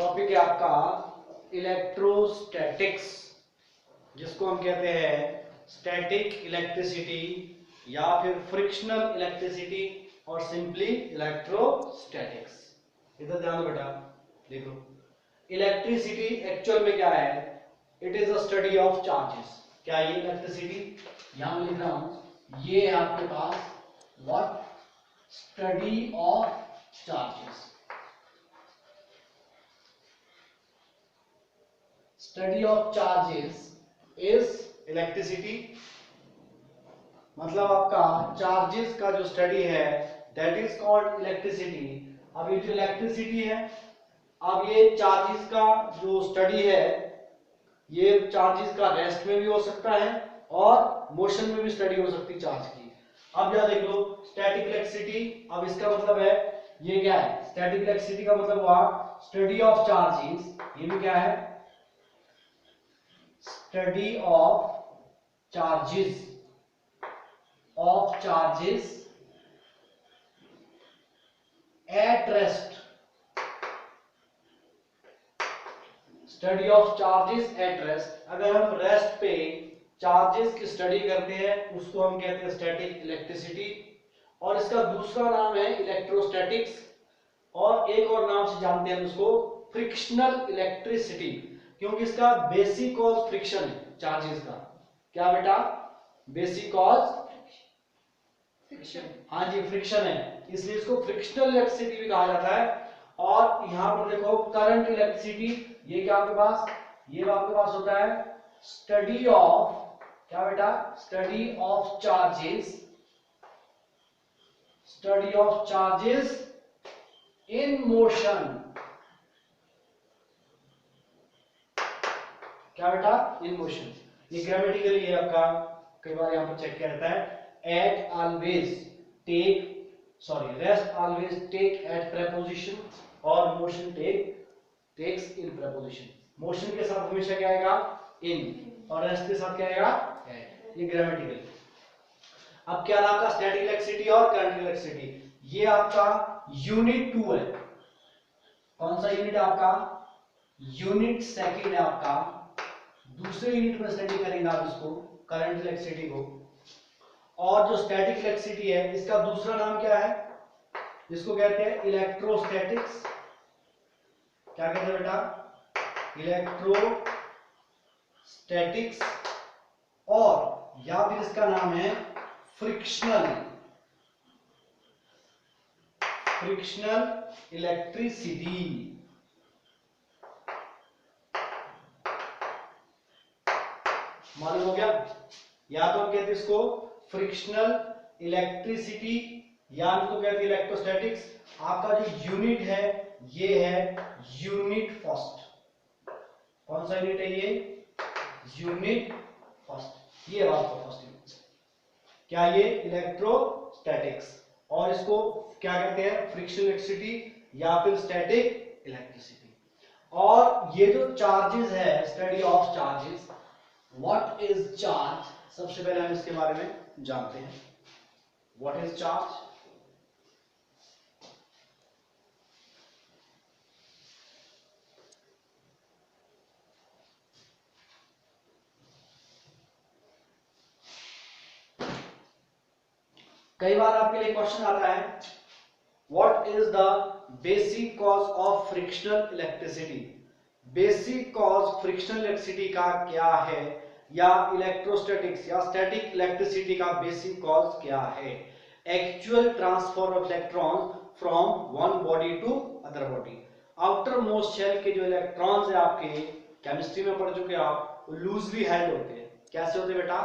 Topic है आपका electrostatics, जिसको हम कहते हैं स्टैटिक इलेक्ट्रिसिटी या फिर फ्रिक्शनल इलेक्ट्रिसिटी और सिंपली इलेक्ट्रोस्टैटिक्स। इधर ध्यान दो बेटा, देखो इलेक्ट्रिसिटी एक्चुअल में क्या है? It is a study of charges. क्या ये इलेक्ट्रिसिटी? यहां लिख रहा हूं, ये है आपके पास what? Study of charges. Study of charges is electricity. मतलब आपका चार्जेस का जो स्टडी है दैट इज कॉल्ड इलेक्ट्रिसिटी। अब ये जो इलेक्ट्रिसिटी है, अब ये चार्जेस का जो स्टडी है, ये चार्जेस का रेस्ट में भी हो सकता है और मोशन में भी स्टडी हो सकती है चार्ज की। अब यहां देख लो स्टैटिक इलेक्ट्रिसिटी। अब इसका मतलब है ये क्या है? स्टैटिक इलेक्ट्रिसिटी का मतलब हुआ स्टडी ऑफ चार्जेस। ये भी क्या है? Study of charges at rest. Study of charges at rest. अगर हम रेस्ट पे चार्जेस की स्टडी करते हैं उसको हम कहते हैं स्टैटिक इलेक्ट्रिसिटी, और इसका दूसरा नाम है इलेक्ट्रोस्टैटिक्स, और एक और नाम से जानते हैं उसको फ्रिक्शनल इलेक्ट्रिसिटी, क्योंकि इसका बेसिक कॉज फ्रिक्शन है चार्जेस का। क्या बेटा? Basic cause friction. हाँ जी, फ्रिक्शन है, इसलिए इसको फ्रिक्शनल इलेक्ट्रिसिटी भी कहा जाता है। और यहां पर देखो करंट इलेक्ट्रिसिटी, ये क्या आपके पास? ये आपके पास होता है स्टडी ऑफ, क्या बेटा? Study of charges, study of charges in motion. क्या बेटा? In motion. ये ग्रामेटिकली है आपका, कई बार यहां पर चेक किया जाता है। At always take, sorry, rest always take at preposition और motion takes in preposition. Motion के साथ हमेशा क्या आएगा? इन, और रेस्ट के साथ क्या आएगा? एट। ये ग्रामेटिकल। अब क्या रहा आपका स्टैटिक इलेक्ट्रिसिटी और करंट इलेक्ट्रिसिटी? ये आपका यूनिट 2 है। कौन सा यूनिट है आपका? यूनिट सेकंड है आपका। दूसरे यूनिट में स्टडी करेंगे आप इसको, करंट इलेक्ट्रिसिटी को। और जो स्टैटिक इलेक्ट्रिसिटी है इसका दूसरा नाम क्या है? इसको कहते हैं इलेक्ट्रोस्टैटिक्स। क्या कहते हैं बेटा? इलेक्ट्रोस्टैटिक्स। और या फिर इसका नाम है फ्रिक्शनल इलेक्ट्रिसिटी। मालूम हो गया? या तो हम कहते हैं इसको फ्रिक्शनल इलेक्ट्रिसिटी या इसको कहते हैं इलेक्ट्रोस्टैटिक्स। आपका जो यूनिट है ये है यूनिट फर्स्ट। कौन सा यूनिट है ये? Unit first. ये बात को फर्स्ट यूनिट। क्या ये इलेक्ट्रोस्टैटिक्स, और इसको क्या कहते हैं? फ्रिक्शनल इलेक्ट्रिसिटी या फिर स्टैटिक इलेक्ट्रिसिटी। और ये जो चार्जेस है, study of charges, what is charge? सबसे पहले हम इसके बारे में जानते हैं। What is charge? कई बार आपके लिए क्वेश्चन आता है, what is the basic cause of frictional electricity? Basic cause frictional electricity का क्या है, या इलेक्ट्रोस्टैटिक्स या स्टैटिक इलेक्ट्रिसिटी का बेसिक कॉज क्या है? Actual transfer of electron from one body to other body. Outermost shell के जो इलेक्ट्रॉन्स है आपके, केमिस्ट्री में पढ़ चुके आप, लूजली हेल्ड होते हैं। कैसे होते हैं बेटा?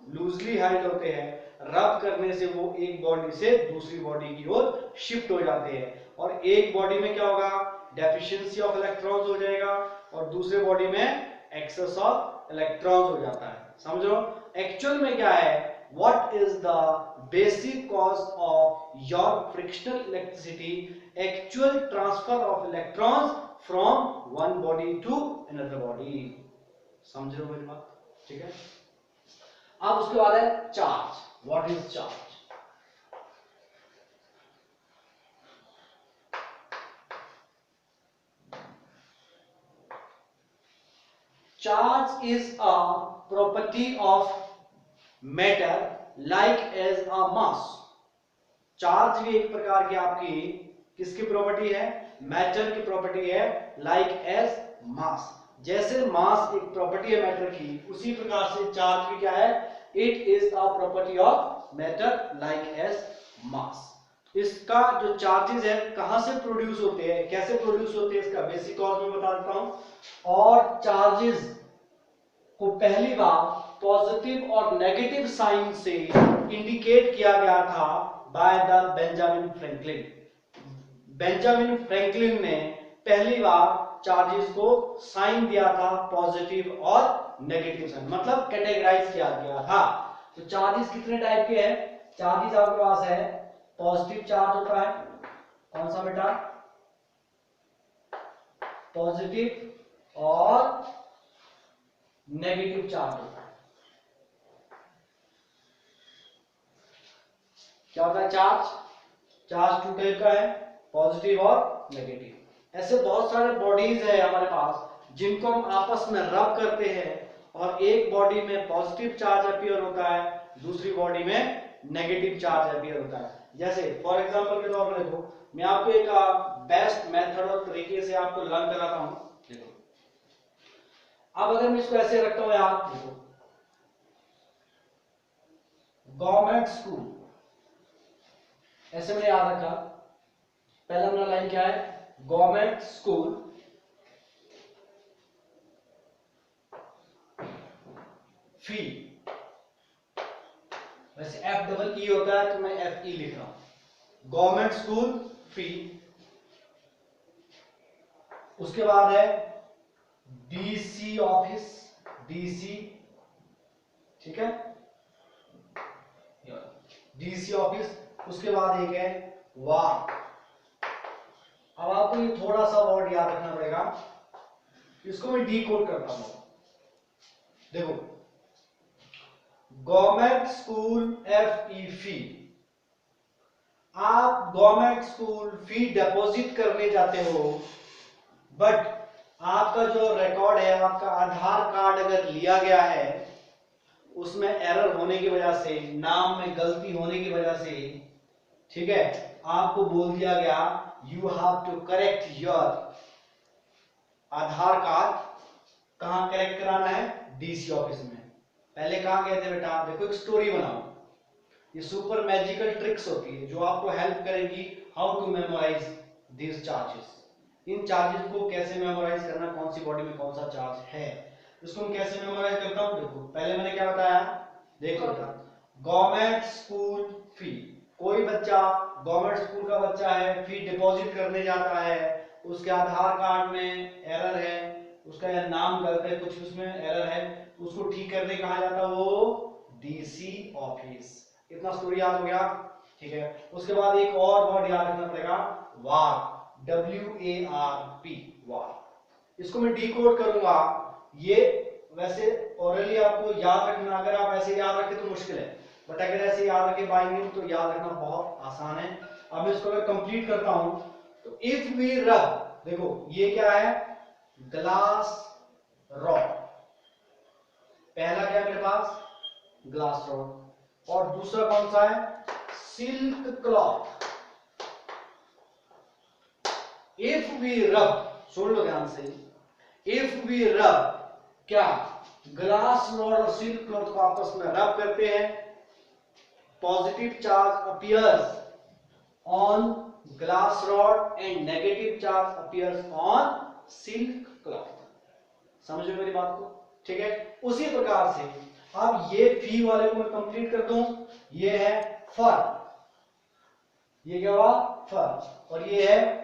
लूजली हेल्ड होते हैं। रब करने से वो एक बॉडी से दूसरी बॉडी की ओर शिफ्ट हो जाते हैं, और एक बॉडी में क्या होगा? डेफिशिएंसी ऑफ इलेक्ट्रॉन्स हो जाएगा, और दूसरे बॉडी में एक्सेस ऑफ इलेक्ट्रॉन्स हो जाता है। समझो एक्चुअल में क्या है? What is the basic cause of your frictional electricity? Actual transfer of electrons from one body to another body. समझ रहे हो मेरी बात? ठीक है। अब उसके बाद है charge. What is charge? Charge is a property of matter like as a mass. Charge भी एक प्रकार की आपकी किसकी प्रॉपर्टी है? मैटर की प्रॉपर्टी है, लाइक एज मास। जैसे मास एक प्रॉपर्टी है मैटर की, उसी प्रकार से चार्ज भी क्या है? It is a property of matter like as mass. इसका जो चार्जेस है कहां से प्रोड्यूस होते हैं, कैसे प्रोड्यूस होते हैं, इसका बेसिक कॉज मैं बता देता हूं। और चार्जेस को पहली बार पॉजिटिव और नेगेटिव साइन से इंडिकेट किया गया था by the Benjamin Franklin. Benjamin Franklin ने पहली बार चार्जेस को साइन दिया था, पॉजिटिव और नेगेटिव साइन, मतलब कैटेगराइज किया गया था। तो चार्जेस कितने टाइप के हैं? चार्जेस आपके पास है, पॉजिटिव चार्ज होता है, कौन सा बेटा? पॉजिटिव और नेगेटिव चार्ज होता है। क्या होता है चार्ज? चार्ज टू टाइप का है, पॉजिटिव और नेगेटिव। ऐसे बहुत सारे बॉडीज है हमारे पास जिनको हम आपस में रब करते हैं और एक बॉडी में पॉजिटिव चार्ज अपीयर होता है, दूसरी बॉडी में नेगेटिव चार्ज अपीयर होता है। जैसे फॉर एग्जांपल के तौर पर देखो, मैं आपको एक बेस्ट मेथड और तरीके से आपको लर्न कराता हूं। देखो अब अगर मैं इसको ऐसे रखता हूं यार, देखो गवर्नमेंट स्कूल, ऐसे मैंने याद रखा। पहला मेरा लाइन क्या है? गवर्नमेंट स्कूल फी, वैसे एफ डबल ई होता है तो मैं एफ ई लिख रहा हूं। गवर्नमेंट स्कूल फी, उसके बाद है डीसी ऑफिस, डीसी, ठीक है, डीसी ऑफिस। उसके बाद एक है वार। अब आपको ये थोड़ा सा वर्ड याद रखना पड़ेगा, इसको मैं डी कोड करता हूं। देखो गवर्नमेंट स्कूल एफ ई फी, आप गवर्नमेंट स्कूल फी डिपॉजिट करने जाते हो, बट आपका जो रिकॉर्ड है, आपका आधार कार्ड अगर लिया गया है, उसमें एरर होने की वजह से, नाम में गलती होने की वजह से, ठीक है, आपको बोल दिया गया you have to correct your Aadhaar card. कहां करेक्ट कराना है? डीसी ऑफिस में। पहले कहां गए थे बेटा? देखो एक स्टोरी बनाओ, ये सुपर मैजिकल ट्रिक्स होती है जो आपको हेल्प करेगी how to memorize these charges. इन चार्जेस को कैसे मेमोराइज करना, कौन सी बॉडी में कौन सा चार्ज है, इसको मैं कैसे मेमोराइज करता हूं। देखो पहले मैंने क्या बताया, देखो बेटा गवर्नमेंट स्कूल फी, कोई बच्चा गवर्नमेंट स्कूल का बच्चा है, फी डिपॉजिट करने जाता है, उसके आधार कार्ड में एरर है, उसका नाम गलत है, कुछ उसमें एरर है, उसको ठीक करने कहा जाता है वो डीसी ऑफिस। इतना स्टोरी याद हो गया, ठीक है। उसके बाद एक और वर्ड याद रखना पड़ेगा, वार, WARP, वार। इसको मैं डिकोड करूंगा। ये वैसे ओरली आपको याद रखना, अगर आप ऐसे याद रखें तो मुश्किल है, बट अगर ऐसे याद रखे बाय नेम तो याद रखना बहुत आसान है। अब मैं इसको अगर कंप्लीट करता हूं तो इफ वी रब, देखो ये क्या है? Glass rod. पहला क्या मेरे पास? ग्लास रॉड, और दूसरा कौन सा है? Silk cloth. इफ वी रब, सुन लो ध्यान से, इफ वी रब, क्या ग्लास रॉड और सिल्क क्लॉथ को आपस में रब करते हैं, positive charge appears on glass rod and negative charge appears on silk cloth. समझो मेरी बात को, ठीक है। उसी प्रकार से अब ये फी वाले को मैं कंप्लीट कर दूं, ये है फर, ये क्या हुआ? फर, और ये है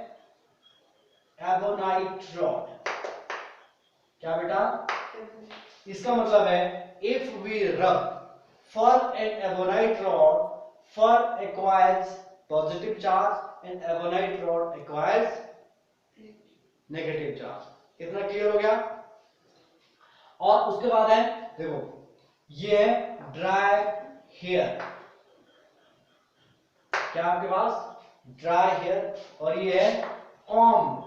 एबोनाइट रॉड। क्या बेटा? इसका मतलब है if we rub fur and ebonite rod, fur acquires positive charge and ebonite rod acquires negative charge. इतना क्लियर हो गया? और उसके बाद है, देखो ये है ड्राई हेयर, क्या आपके पास? ड्राई हेयर, और ये है कॉम्ब,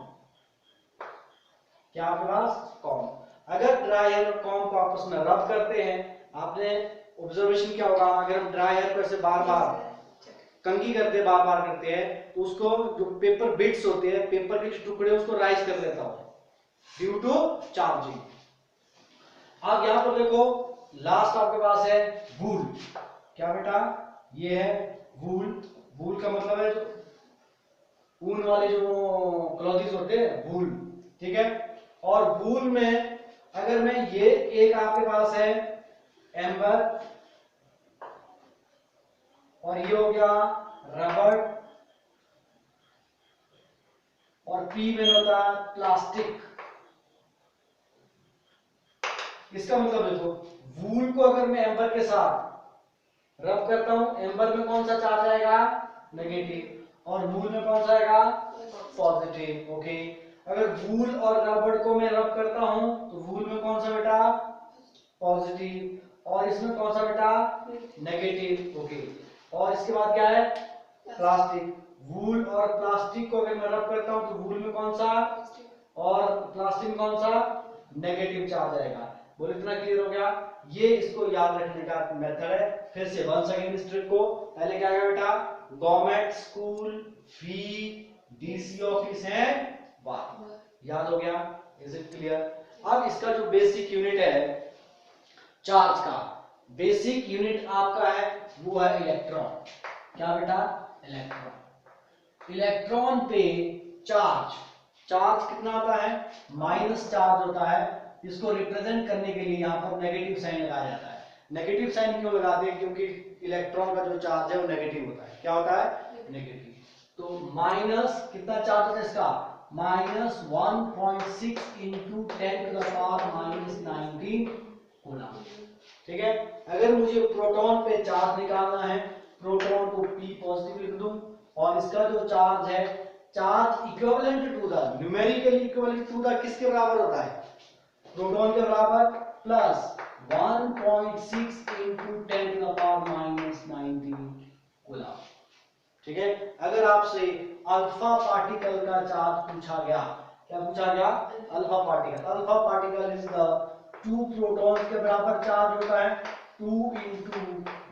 क्या आपके पास? कॉम्ब। अगर ड्राई हेयर और कॉम्ब को आपस में रब करते हैं, आपने ऑब्जर्वेशन क्या होगा, अगर हम ड्राई हेयर को ऐसे बार बार कंघी करते बार बार करते हैं तो उसको जो पेपर बिट्स होते हैं, पेपर के टुकड़े, उसको राइज कर लेता है ड्यू टू चार्जिंग। अब यहां पर देखो लास्ट आपके पास है वूल। क्या बेटा, ये है वूल। वूल का मतलब है जो ऊन वाले जो क्लॉथ्स होते हैं, वूल, ठीक है। और वूल में अगर मैं ये एक आपके पास है एम्बर, और ये हो गया रबर, और पी में होता है प्लास्टिक। इसका मतलब देखो, वूल को अगर मैं एम्बर के साथ रब करता हूं, एम्बर में कौन सा चार्ज आएगा, नेगेटिव, और वूल में कौन सा आएगा, पॉजिटिव। ओके, अगर वूल और रबर को मैं रब करता हूं तो वूल में कौन सा बेटा, पॉजिटिव, और इसमें कौन सा बेटा, नेगेटिव। ओके, और इसके बाद क्या है, प्लास्टिक। वूल और प्लास्टिक को अगर मैं रब करता हूं तो वूल में कौन सा और प्लास्टिक में कौन सा, नेगेटिव चार्ज आएगा। बोले इतना क्लियर हो गया। ये इसको याद रखने का मेथड है। फिर से वंस अगेन इस ट्रिक को, पहले क्या है बेटा, government school fee DC office है बार, याद हो गया। Is it clear? अब इसका जो बेसिक यूनिट है चार्ज का, बेसिक यूनिट आपका है वो है इलेक्ट्रॉन। क्या बेटा, इलेक्ट्रॉन। इलेक्ट्रॉन पे चार्ज, चार्ज कितना आता है, माइनस चार्ज होता है। इसको रिप्रेजेंट करने के लिए यहाँ पर नेगेटिव साइन लगाया जाता है। नेगेटिव साइन क्यों लगाते हैं, क्योंकि इलेक्ट्रॉन का जो चार्ज है वो नेगेटिव होता है। क्या होता है, नेगेटिव। तो माइनस कितना चार्ज होता है इसका, माइनस 1.6 इंटू 10⁻⁻19 कूलम। ठीक है। अगर मुझे प्रोटॉन पे चार्ज निकालना है, प्रोटॉन को P पॉजिटिव लिख दूं, और इसका जो चार्ज है, charge equivalent to the, numerically equivalent to the किसके बराबर होता है, प्रोटॉन के बराबर, प्लस 1.6 इंटू 10⁻⁻19 कूलम। ठीक है। अगर आपसे अल्फा पार्टिकल का चार्ज पूछा गया, क्या पूछा गया, alpha particle. Alpha particle is the 2 protons के बराबर चार्ज होता है, 2 इंटू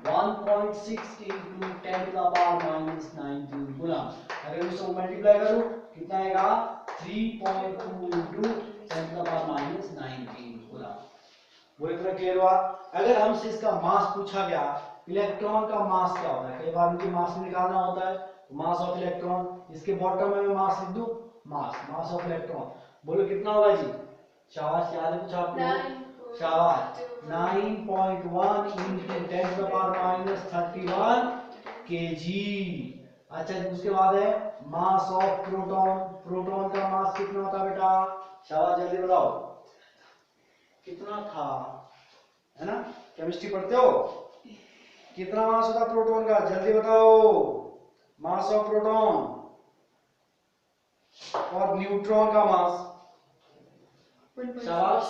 1.6 इंटू 10⁻⁻19 कूलम। अगर इसको मल्टीप्लाई करूं कितना आएगा, 3.2 इंटू 10⁻⁻19 कूलम। वो इतना क्लियर हुआ। अगर हमसे इसका मास पूछा गया, इलेक्ट्रॉन का मास क्या होता है, कई बार उनकी मास निकालना होता है, मास ऑफ इलेक्ट्रॉन, इसके बॉटम में मैं मास लिख दूं, मास ऑफ इलेक्ट्रॉन। बोलो कितना होगा जी, शाबाश, याद है कुछ आपको, शाबाश, 9.1 into 10⁻31 kg। अच्छा, उसके बाद है मास ऑफ प्रोटॉन। प्रोटॉन का मास कितना होता है बेटा, शाबाश, जल्दी बताओ कितना था, है ना, केमिस्ट्री पढ़ते हो, कितना मास होता प्रोटॉन का, जल्दी बताओ, मास ऑफ प्रोटॉन। और न्यूट्रॉन का मास, शाबाश,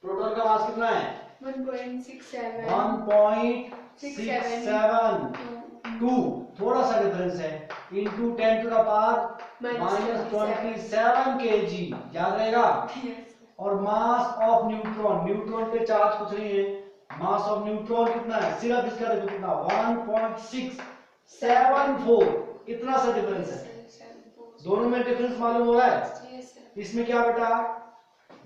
प्रोटॉन का मास कितना है, 1.672, थोड़ा सा डिफरेंस है, इंटू 10⁻⁻27 kg, याद रहेगा। और मास ऑफ न्यूट्रॉन, न्यूट्रॉन पे चार्ज कुछ नहीं है, मास ऑफ न्यूट्रॉन कितना है, सिर्फ इसका देखो कितना, 1.674, इतना सा डिफरेंस है, दोनों में डिफरेंस मालूम हो रहा है। इसमें क्या बेटा,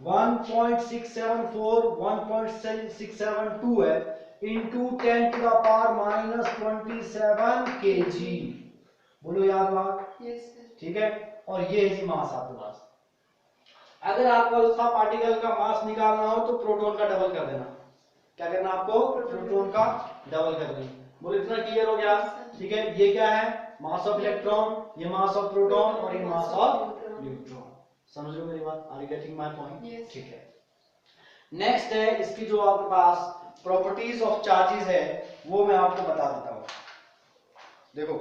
1.674 1.672 है, इंटू 10⁻⁻27 kg। बोलो याद बात, ठीक है। और ये है जी मास आपके पास। अगर आपको अल्फा पार्टिकल का मास निकालना हो तो प्रोटॉन का डबल कर देना। क्या करना आपको, प्रोटॉन का डबल कर देना। बोलो इतना क्लियर हो गया, ठीक है। ये क्या है, मास ऑफ इलेक्ट्रॉन, ये मास ऑफ प्रोटॉन, और ये मास ऑफ न्यूट्रॉन। समझ लो मेरी बात, are you getting my point? ठीक है। नेक्स्ट है इसकी जो आपके पास प्रॉपर्टीज ऑफ चार्जेस है, वो मैं आपको बता देता हूं। देखो